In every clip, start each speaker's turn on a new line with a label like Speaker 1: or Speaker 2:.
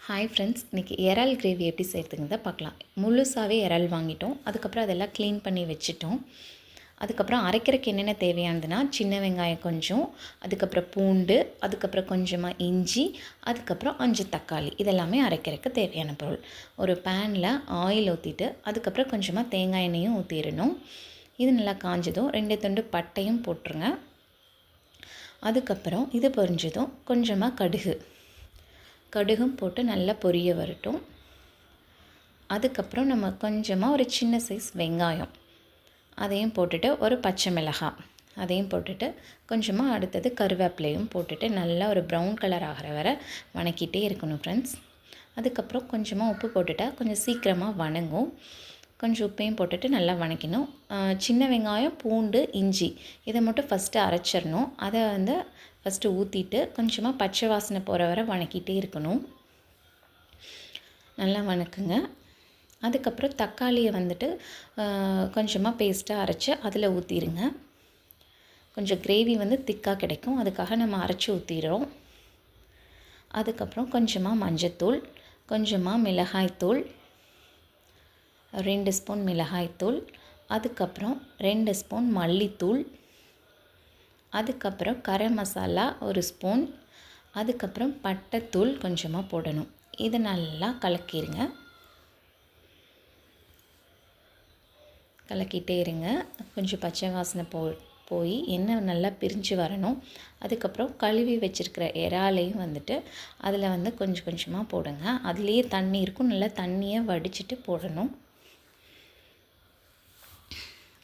Speaker 1: Hi friends, இன்றைக்கி இறால் gravy எப்படி செய்கிறதுங்கிறத பார்க்கலாம். முழுசாகவே இறால் வாங்கிட்டோம். அதுக்கப்புறம் அதெல்லாம் க்ளீன் பண்ணி வச்சுட்டோம். அதுக்கப்புறம் அரைக்கிறதுக்கு என்னென்ன தேவையானதுன்னா, சின்ன வெங்காயம் கொஞ்சம், அதுக்கப்புறம் பூண்டு, அதுக்கப்புறம் கொஞ்சமாக இஞ்சி, அதுக்கப்புறம் 5 தக்காளி. இதெல்லாமே அரைக்கிறதுக்கு தேவையான பொருள். ஒரு பேனில் ஆயில் ஊற்றிட்டு அதுக்கப்புறம் கொஞ்சமாக தேங்காய் எண்ணெயும் ஊற்றிடணும். இது நல்லா காஞ்சதும் 2 துண்டு பட்டையும் போட்டுருங்க. அதுக்கப்புறம் இது பொரிஞ்சதும் கொஞ்சமாக கடுகும் போட்டு நல்லா பொரிய வரட்டும். அதுக்கப்புறம் நம்ம கொஞ்சமாக ஒரு சின்ன சைஸ் வெங்காயம் அதையும் போட்டுட்டு, ஒரு பச்சை மிளகாய் அதையும் போட்டுட்டு, கொஞ்சமாக அடுத்தது கருவேப்பிலையும் போட்டுட்டு நல்லா ஒரு ப்ரௌன் கலர் ஆகிற வரை வணக்கிட்டே இருக்கணும் ஃப்ரெண்ட்ஸ். அதுக்கப்புறம் கொஞ்சமாக உப்பு போட்டுட்டால் கொஞ்சம் சீக்கிரமாக வணங்கும். கொஞ்சம் உப்பையும் போட்டுட்டு நல்லா வணக்கணும். சின்ன வெங்காயம், பூண்டு, இஞ்சி இதை மட்டும் ஃபஸ்ட்டு அரைச்சிடணும். அதை ஃபஸ்ட்டு ஊற்றிட்டு கொஞ்சமாக பச்சை வாசனை போகிற வரை வணக்கிட்டே இருக்கணும். நல்லா வணக்குங்க. அதுக்கப்புறம் தக்காளியை கொஞ்சமாக பேஸ்ட்டாக அரைச்சி அதில் ஊற்றிடுங்க. கொஞ்சம் கிரேவி திக்காக கிடைக்கும், அதுக்காக நம்ம அரைச்சி ஊற்றிடுறோம். அதுக்கப்புறம் கொஞ்சமாக மஞ்சத்தூள், கொஞ்சமாக மிளகாய்த்தூள், 2 ஸ்பூன் மிளகாய்த்தூள், அதுக்கப்புறம் 2 ஸ்பூன் மல்லித்தூள், அதுக்கப்புறம் கரம் மசாலா 1 ஸ்பூன், அதுக்கப்புறம் பட்டைத்தூள் கொஞ்சமாக போடணும். இதை நல்லா கலக்கிடுங்க. கலக்கிட்டே இருங்க. கொஞ்சம் பச்சை வாசனை போய் எண்ணெய் நல்லா பிரிஞ்சு வரணும். அதுக்கப்புறம் கழுவி வச்சுருக்கிற இறாலையும் அதில் கொஞ்சம் கொஞ்சமாக போடுங்க. அதுலேயே தண்ணி இருக்கும், நல்லா தண்ணியை வடிச்சிட்டு போடணும்.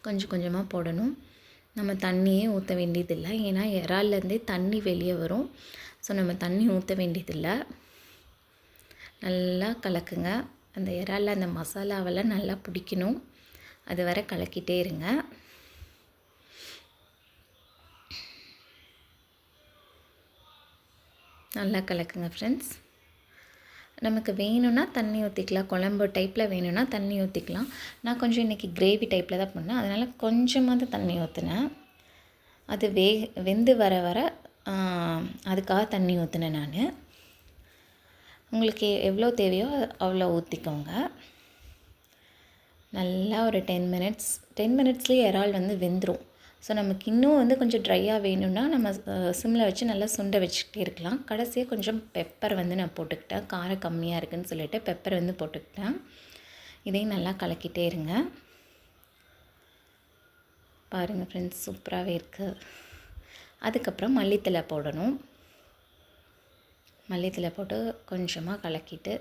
Speaker 1: கொஞ்சம் கொஞ்சமாக போடணும். நம்ம தண்ணியே ஊற்ற வேண்டியதில்லை, ஏன்னா இறால்லேருந்தே தண்ணி வெளியே வரும். ஸோ நம்ம தண்ணி ஊற்ற வேண்டியதில்லை. நல்லா கலக்குங்க. அந்த இறாலில் அந்த மசாலாவெல்லாம் நல்லா பிடிக்கணும். அது வரை கலக்கிட்டே இருங்க. நல்லா கலக்குங்க ஃப்ரெண்ட்ஸ். நமக்கு வேணும்னா தண்ணி ஊற்றிக்கலாம், குழம்பு டைப்பில் வேணும்னா தண்ணி ஊற்றிக்கலாம். நான் கொஞ்சம் இன்றைக்கி கிரேவி டைப்பில் தான் பண்ணேன், அதனால் கொஞ்சமாக தான் தண்ணி ஊற்றினேன். அது வெந்து வர அதுக்காக தண்ணி ஊற்றினேன் நான். உங்களுக்கு எவ்வளோ தேவையோ அவ்வளோ ஊற்றிக்கோங்க. நல்லா ஒரு 10 மினிட்ஸ்லேயே இறால் வெந்துடும். ஸோ நமக்கு இன்னும் கொஞ்சம் ட்ரையாக வேணும்னா நம்ம சிம்மில் வச்சு நல்லா சுண்டை வச்சுக்கிட்டே இருக்கலாம். கடைசியாக கொஞ்சம் பெப்பர் நான் போட்டுக்கிட்டேன், காரம் கம்மியாக இருக்குதுன்னு சொல்லிவிட்டு பெப்பர் போட்டுக்கிட்டேன். இதையும் நல்லா கலக்கிட்டே இருங்க. பாருங்கள் ஃப்ரெண்ட்ஸ், சூப்பராகவே இருக்குது. அதுக்கப்புறம் மல்லித்தழை போடணும். மல்லித்தழை போட்டு கொஞ்சமாக கலக்கிட்டு,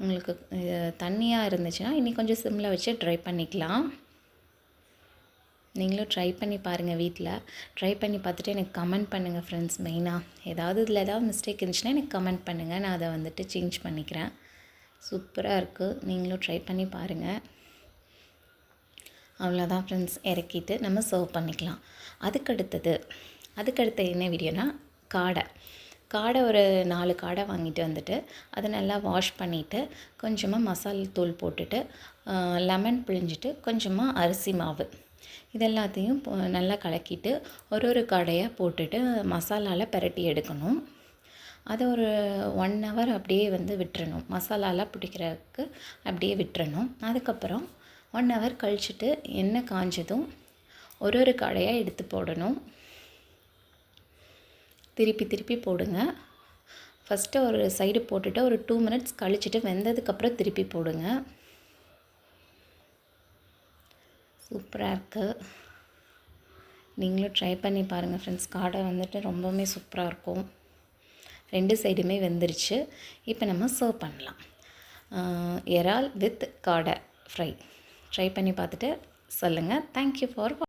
Speaker 1: உங்களுக்கு தண்ணியாக இருந்துச்சுன்னா இன்னும் கொஞ்சம் சிம்மில் வச்சு ட்ரை பண்ணிக்கலாம். நீங்களும் ட்ரை பண்ணி பாருங்கள். வீட்டில் ட்ரை பண்ணி பார்த்துட்டு எனக்கு கமெண்ட் பண்ணுங்கள் ஃப்ரெண்ட்ஸ். மெயினாக இதில் ஏதாவது மிஸ்டேக் இருந்துச்சுன்னா எனக்கு கமெண்ட் பண்ணுங்கள், நான் அதை சேஞ்ச் பண்ணிக்கிறேன். சூப்பராக இருக்குது, நீங்களும் ட்ரை பண்ணி பாருங்கள். அவ்வளோதான் ஃப்ரெண்ட்ஸ், இறக்கிட்டு நம்ம சர்வ் பண்ணிக்கலாம். அதுக்கடுத்து என்ன வீடியோனா, காடை ஒரு 4 காடை வாங்கிட்டு அதை நல்லா வாஷ் பண்ணிவிட்டு கொஞ்சமாக மசாலா தூள் போட்டுட்டு லெமன் பிழிஞ்சிட்டு கொஞ்சமாக அரிசி மாவு இதெல்லாத்தையும் நல்லா கலக்கிட்டு ஒரு காடையாக போட்டுட்டு மசாலாவில் பிரட்டி எடுக்கணும். அதை ஒரு 1 ஹவர் அப்படியே விட்டுறணும். மசாலாலாம் பிடிக்கிறதுக்கு அப்படியே விட்டுறணும். அதுக்கப்புறம் 1 ஹவர் கழிச்சிட்டு எண்ணெய் காஞ்சதும் ஒரு காடையாக எடுத்து போடணும். திருப்பி போடுங்க. ஃபஸ்ட்டு ஒரு சைடு போட்டுட்டு ஒரு 2 மினிட்ஸ் கழிச்சிட்டு வெந்ததுக்கப்புறம் திருப்பி போடுங்க. சூப்பராக இருக்குது, நீங்களும் ட்ரை பண்ணி பாருங்கள் ஃப்ரெண்ட்ஸ். காடை ரொம்பவுமே சூப்பராக இருக்கும். 2 சைடுமே வெந்துருச்சு. இப்போ நம்ம சர்வ் பண்ணலாம். இறால் வித் காடை ஃப்ரை ட்ரை பண்ணி பார்த்துட்டு சொல்லுங்கள். Thank you for